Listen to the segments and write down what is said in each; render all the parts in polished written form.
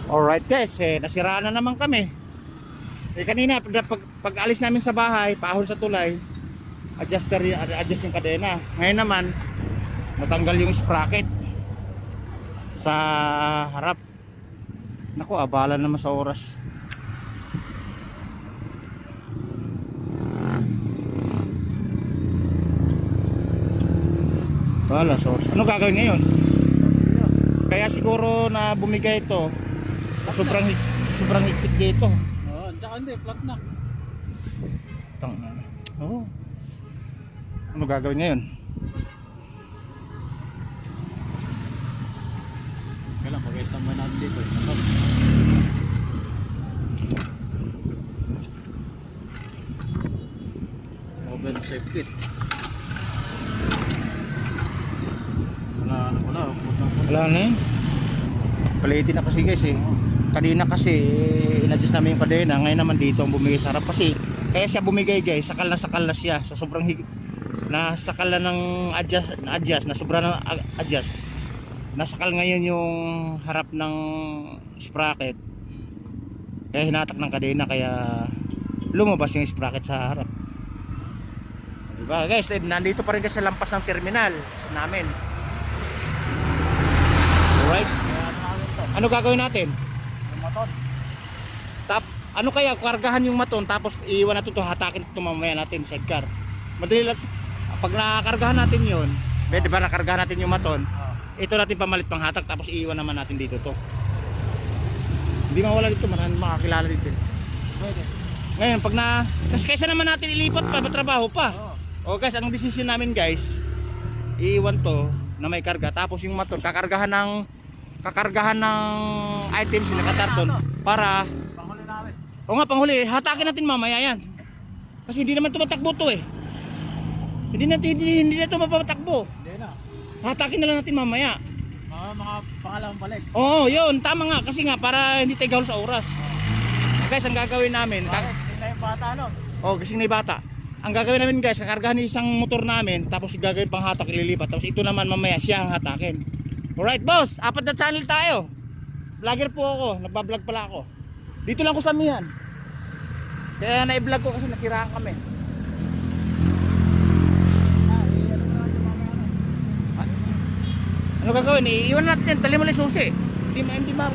Alright guys, nasiraan na naman kami. Kanina pag alis namin sa bahay, paahon sa tulay, adjust yung kadena. Ngayon naman, natanggal yung sprocket sa harap. Naku, abala naman sa oras. Wala sa oras. Ano gagawin ngayon? Kaya siguro na bumigay ito, sobrang higpit dito. Oo, tsaka hindi, flat na. Oo. Ano gagawin ngayon? Kailan, pag-ayos lang natin dito. Open safety. Wala na eh. Palitin na kasi guys eh. Kanina kasi in-adjust namin yung kadena. Ngayon naman dito ang bumigay sa harap kasi. Kaya siya bumigay guys, sakal na siya. So sobrang nasakal na ng adjust, na sobrang adjust. Nasakal ngayon yung harap ng sprocket. Kaya hinatak ng kadena, kaya lumabas yung sprocket sa harap. Diba guys, nandito pa rin kasi sa lampas ng terminal namin. Alright. Ano gagawin natin? Yung maton. Ano kaya, kargahan yung maton tapos iiwan natin ito, hatakin ito mamaya natin sidecar. Madali lang. Pag nakargahan natin yun, di ba nakargahan natin yung maton, ito natin pamalit pang hatak tapos iiwan naman natin dito to. Hindi mawala dito, maraming makakilala dito. Pwede. Ngayon, pag kasi kaysa naman natin ilipat pa, matrabaho pa. O guys, ang decision namin guys, iiwan to na may karga, tapos yung maton kakargahan ng items na katarton para Panghuli namin. o nga panghuli, hatakin natin mamaya yan. Kasi hindi naman tumatakbo to eh. Hindi na ito mapatakbo. Hindi na. Hatakin na lang natin mamaya. Mga pangalawang balik. Oo, yun, tama nga. Kasi nga, para hindi tayo gahol sa oras. Guys, ang gagawin namin, Kasi na yung bata, no? gising na yung bata. Ang gagawin namin guys, kakargahan ng isang motor namin, tapos gagawin pang hatak, ililipat. Tapos ito naman mamaya, siya ang hatakin. Alright boss, 4 na channel tayo. Vlogger po ako, nagbablog pala ako. Dito lang ko sa Mihan. Kaya na-vlog ko kasi nasiraan kami. Ano gagawin? Iiwan natin, tali mo lang susi. Hindi ma.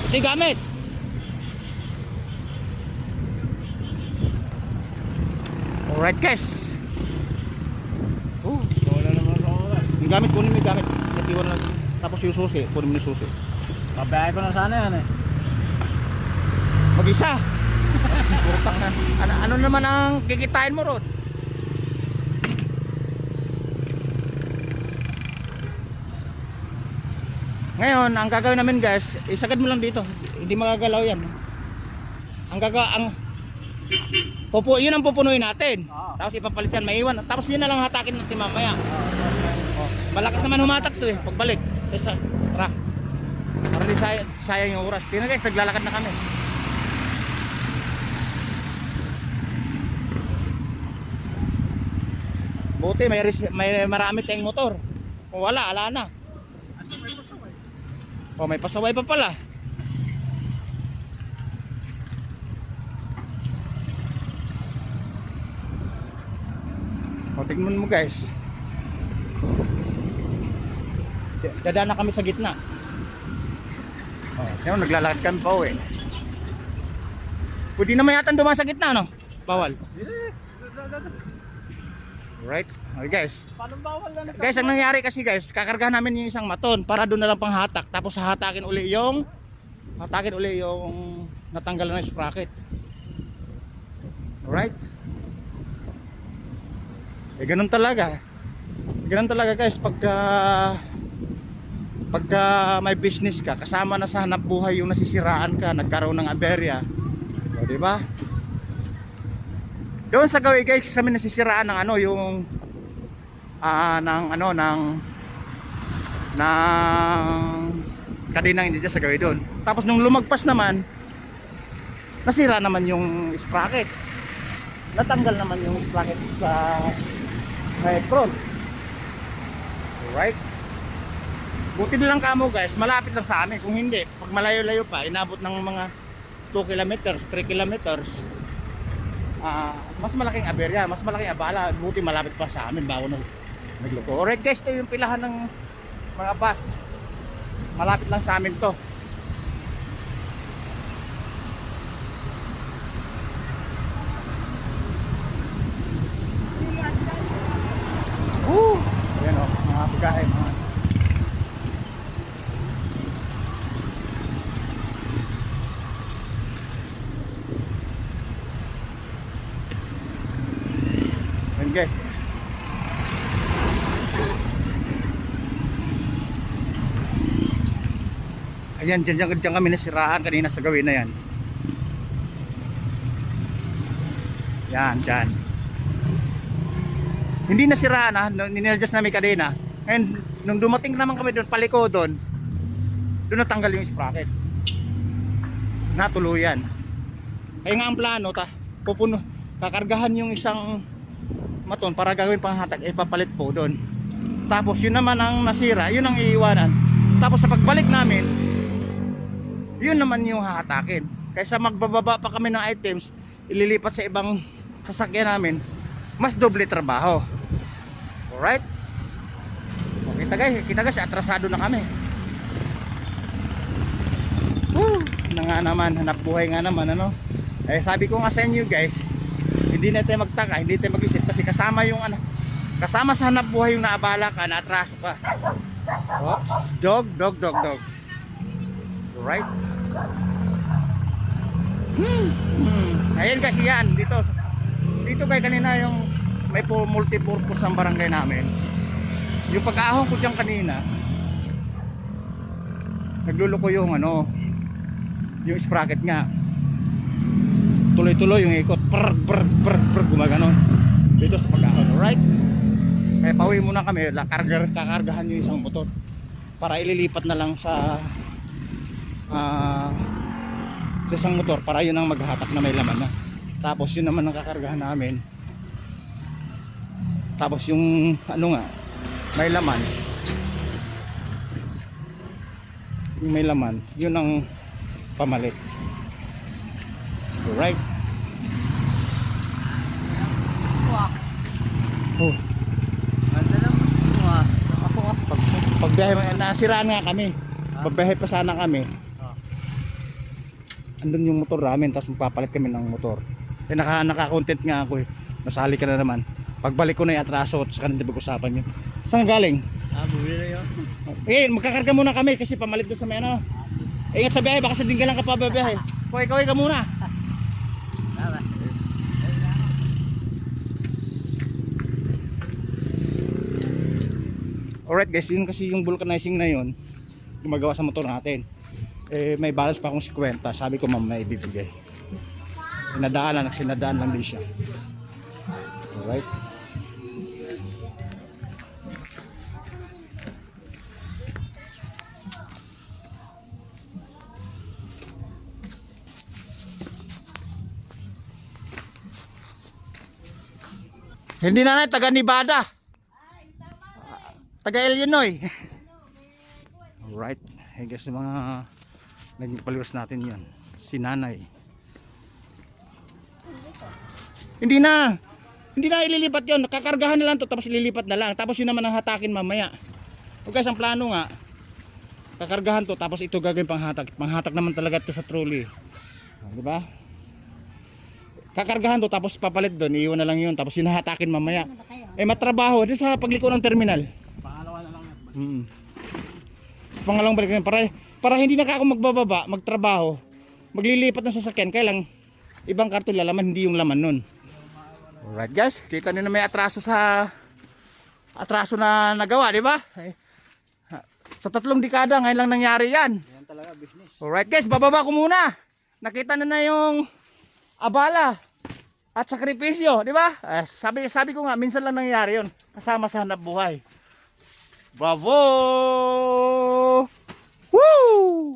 Ito yung gamit. Alright guys. Wala naman sa oras. Yung gamit, kunin mo yung gamit. Natiwan lang. Tapos yung susi, kunin mo yung susi. Pabayay ko na sana yan eh. Mag-isa. Putang na. Ano naman ang kikitain mo ron? Ngayon, ang gagawin namin guys, isagad mo lang dito. Hindi magagalaw yan. Yun ang pupunuin natin. Tapos ipapalit yan, maiwan. Tapos yun na lang hatakin natin mamaya. Malakas naman humatak to eh, pagbalik. Tara. Para di sayang yung oras. Tingnan guys, naglalakad na kami. Buti may marami tayong motor. Kung wala, ala na. May pasaway pa pala. Tingnan mo guys. Dadaan na kami sa gitna. Ngayon naglalakad kami pa uwi. Pwede naman yata dumaan sa gitna, no? Bawal. Right? Okay guys. Paano bawal na nito? Guys, ang nangyari kasi guys, kakargahan namin yung isang maton para doon na lang pang hatak, tapos hatakin uli yung natanggal na sprocket. Alright? Ganun talaga. Ganun talaga guys, pagka may business ka, kasama na sa hanap buhay yung nasisiraan ka, nagkaroon ng aberya. O, di ba? Doon sa gawin guys, sa amin nasisiraan ng yung kadinang hindi sa gawin doon. Tapos nung lumagpas naman, nasira naman yung sprocket. natanggal naman yung sprocket sa right front. Alright. Buti na lang kamo guys, malapit lang sa amin. Kung hindi, pag malayo-layo pa, inabot ng mga 2 kilometers, 3 kilometers, mas malaking aberya, mas malaking abala. Buti malapit pa sa amin bago nagluto. Alright guys, ito yung pilahan ng mga bus. Malapit lang sa amin to. Ayan o, mga bigahe, mga ayan guys. Ayan, dyan kami nasiraan kanina sa gawin na yan. Yan, dyan. Hindi nasiraan ha, ninadjust namin kadena. And nung dumating naman kami doon, paliko doon natanggal yung sprocket. Natuluyan. Kaya nga ang plano, kakargahan yung isang maton para gagawin panghatag, ipapalit po doon. Tapos yun naman ang nasira, yun ang iiwanan. Tapos sa pagbalik namin, yun naman yung hahatakin. Kaysa magbababa pa kami ng items, ililipat sa ibang sasakyan namin, mas doble trabaho. Alright? O, kita guys, atrasado na kami. Na nga naman, hanap buhay nga naman, ano? Eh sabi ko nga sa inyo guys, hindi na tayo magtaka, hindi tayo mag-isip kasi kasama sa hanap buhay yung naabala ka, naatraso ka. Oops, dog. Alright? Ayan guys, yan dito guys, kanina yung may multipurpose ng barangay namin. Yung pag-ahon ko dyan kanina, nagluluko yung yung sprocket nga. Tuloy-tuloy yung ikot, gumaganon dito sa pag-ahon. Alright? Kaya pauwi muna kami, kakargahan yung isang motor para ililipat na lang sa isang motor para yun ang maghahatak na may laman na. Tapos yun naman ang kakargahan namin. Tapos yung may laman, yung may laman, yun ang pamalit. Alright. Ganda naman siya. Pagbiyahe, nasiraan nga kami. Pagbiyahe pa sana kami. Andun yung motor namin, tapos magpapalit kami ng motor. Eh naka-content nga ako eh. Nasali ka na naman. Pagbalik ko na yung atraso, tapos ka na pag-usapan yun. Saan galing? Bumili na yun. Eh, magkakarga muna kami kasi pamalit doon sa may Ingat sa biyahe, baka sa dinggalan ka pa babiyahe. Kaway ka muna. Alright guys, yun kasi yung vulcanizing na yun, gumagawa sa motor natin. Eh, may balance pa akong 50. Sabi ko ma'am, may ibibigay. Nagsinadaan lang din siya. Alright. Hindi na taga Nevada. Taga Illinois. Alright. Hey guys, mga naging paliwas natin yun. Si nanay. Hindi na ililipat yun. Kakargahan na lang to, tapos ililipat na lang. Tapos yun naman ang hatakin mamaya. O guys, ang plano nga, kakargahan to, tapos ito gagawin panghatak. Panghatak naman talaga ito sa trolley. Diba? Kakargahan to, tapos papalit doon, iiwan na lang yun, tapos hinahatakin mamaya. Eh matrabaho, di sa pagliko ng terminal. Pangalawa na lang yan. Pangalawang balik na para hindi na ako magbababa, magtrabaho, maglilipat ng sasakyan, kaya lang ibang karton lalaman, hindi yung laman nun. Alright guys, kita nyo na may atraso na nagawa, di ba? Sa 3 dekada ngayon lang nangyari yan. Yan talaga business. Alright guys, bababa ko muna. Nakita na yung abala at sakripisyo, di ba? Sabi ko nga, minsan lang nangyari yun, kasama sa hanap buhay. Bravo! Woo!